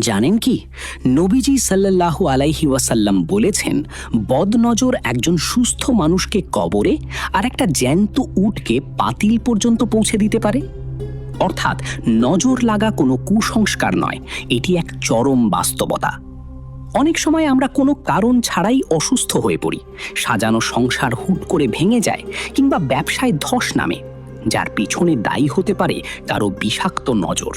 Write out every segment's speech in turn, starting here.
জানেন কি, নবীজি সাল্লাল্লাহু আলাইহি ওয়াসাল্লাম বলেছেন, বদনজর একজন সুস্থ মানুষকে কবরে আর একটা জ্যান্ত উটকে পাতিল পর্যন্ত পৌঁছে দিতে পারে। অর্থাৎ নজর লাগা কোনো কুসংস্কার নয়, এটি এক চরম বাস্তবতা। অনেক সময় আমরা কোনো কারণ ছাড়াই অসুস্থ হয়ে পড়ি, সাজানো সংসার হুট করে ভেঙে যায়, কিংবা ব্যবসায় ধস নামে, যার পিছনে দায়ী হতে পারে কারো বিষাক্ত নজর।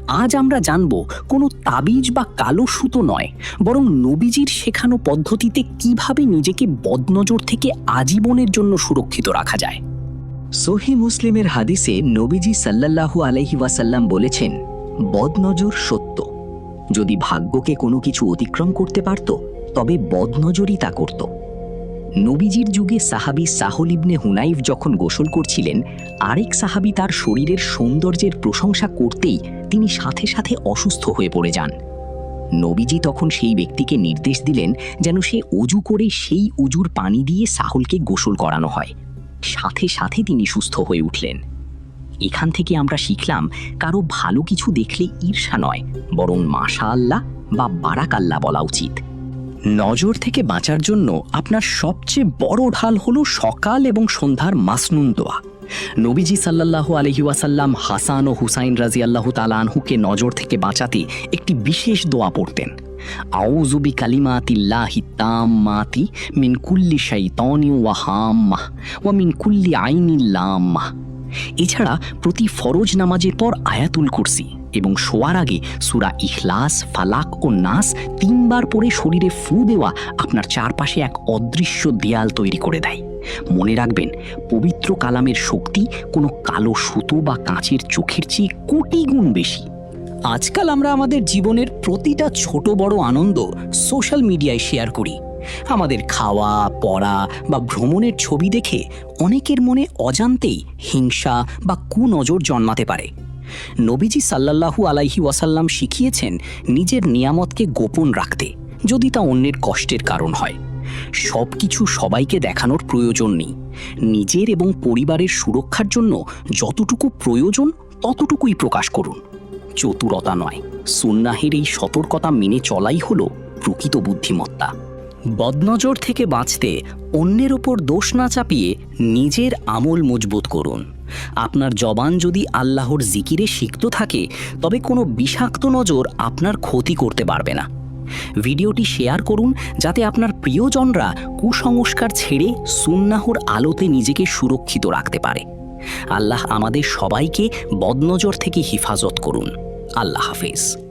আজ আমরা জানব কোনো তাবিজ বা কালো সুতো নয়, বরং নবীজির শেখানো পদ্ধতিতে কিভাবে নিজেকে বদনজর থেকে আজীবনের জন্য সুরক্ষিত রাখা যায়। সহি মুসলিমের হাদিসে নবীজি সাল্লাল্লাহু আলাইহি ওয়াসাল্লাম বলেছেন, বদনজর সত্য। যদি ভাগ্যকে কোনো কিছু অতিক্রম করতে পারত, তবে বদনজরই তা করত। নবীজির যুগে সাহাবী সাহল ইবনে হুনাইফ যখন গোসল করছিলেন, আরেক সাহাবী তার শরীরের সৌন্দর্যের প্রশংসা করতেই তিনি সাথে সাথে অসুস্থ হয়ে পড়ে যান। নবীজি তখন সেই ব্যক্তিকে নির্দেশ দিলেন যেন সে অজু করে সেই উজুর পানি দিয়ে সাহলকে গোসল করানো হয়। সাথে সাথে তিনি সুস্থ হয়ে উঠলেন। এখান থেকে আমরা শিখলাম, কারো ভালো কিছু দেখলে ঈর্ষা নয়, বরং মাশাআল্লাহ বা বারাকাল্লাহ বলা উচিত। নজর থেকে বাঁচার জন্য আপনার সবচেয়ে বড় ঢাল হলো সকাল এবং সন্ধ্যার মাসনুন দোয়া। নবীজি সাল্লাল্লাহু আলাইহি ওয়াসাল্লাম হাসান ও হুসাইন রাদিয়াল্লাহু তাআলা আনহুকে নজর থেকে বাঁচাতে একটি বিশেষ দোয়া পড়তেন। আউযু বিকালিমাতিল্লাহি তাম্মাতি মিন কুল্লি শাইতানি ওয়া হাম্মাহ ওয়া মিন কুল্লি আইনিল লাম্মাহ। এছাড়া প্রতি ফরজ নামাজের পর আয়াতুল কুরসি এবং শোয়ার আগে সূরা ইখলাস, ফালাক ও নাস 3 বার পড়ে শরীরে ফু দেওয়া আপনার চারপাশে এক অদৃশ্য দেয়াল তৈরি করে দেয়। মনে রাখবেন, পবিত্র কালামের শক্তি কোনো কালো সুতো বা কাঁচের চোখের চেয়ে কোটি গুণ বেশি। আজকাল আমরা আমাদের জীবনের প্রতিটা ছোট বড় আনন্দ সোশ্যাল মিডিয়ায় শেয়ার করি। আমাদের খাওয়া, পড়া বা ভ্রমণের ছবি দেখে অনেকের মনে অজান্তেই হিংসা বা কুনজর জন্মাতে পারে। নবীজি সাল্লাল্লাহু আলাইহি ওয়াসাল্লাম শিখিয়েছেন নিজের নিয়ামতকে গোপন রাখতে, যদি তা অন্যের কষ্টের কারণ হয়। সব কিছু সবাইকে দেখানোর প্রয়োজন নেই। নিজের এবং পরিবারের সুরক্ষার জন্য যতটুকু প্রয়োজন ততটুকুই প্রকাশ করুন। চতুরতা নয়, সুন্নাহের এই সতর্কতা মেনে চলাই হলো প্রকৃত বুদ্ধিমত্তা। বদনজর থেকে বাঁচতে অন্যের ওপর দোষ না চাপিয়ে নিজের আমল মজবুত করুন। আপনার জবান যদি আল্লাহর জিকিরে সিক্ত থাকে, তবে কোনো বিষাক্ত নজর আপনার ক্ষতি করতে পারবে না। ভিডিওটি শেয়ার করুন যাতে আপনার প্রিয়জনরা কুসংস্কার ছেড়ে সুন্নাহর আলোতে নিজেকে সুরক্ষিত রাখতে পারে। আল্লাহ আমাদের সবাইকে বদনজর থেকে হিফাজত করুন। আল্লাহ হাফেজ।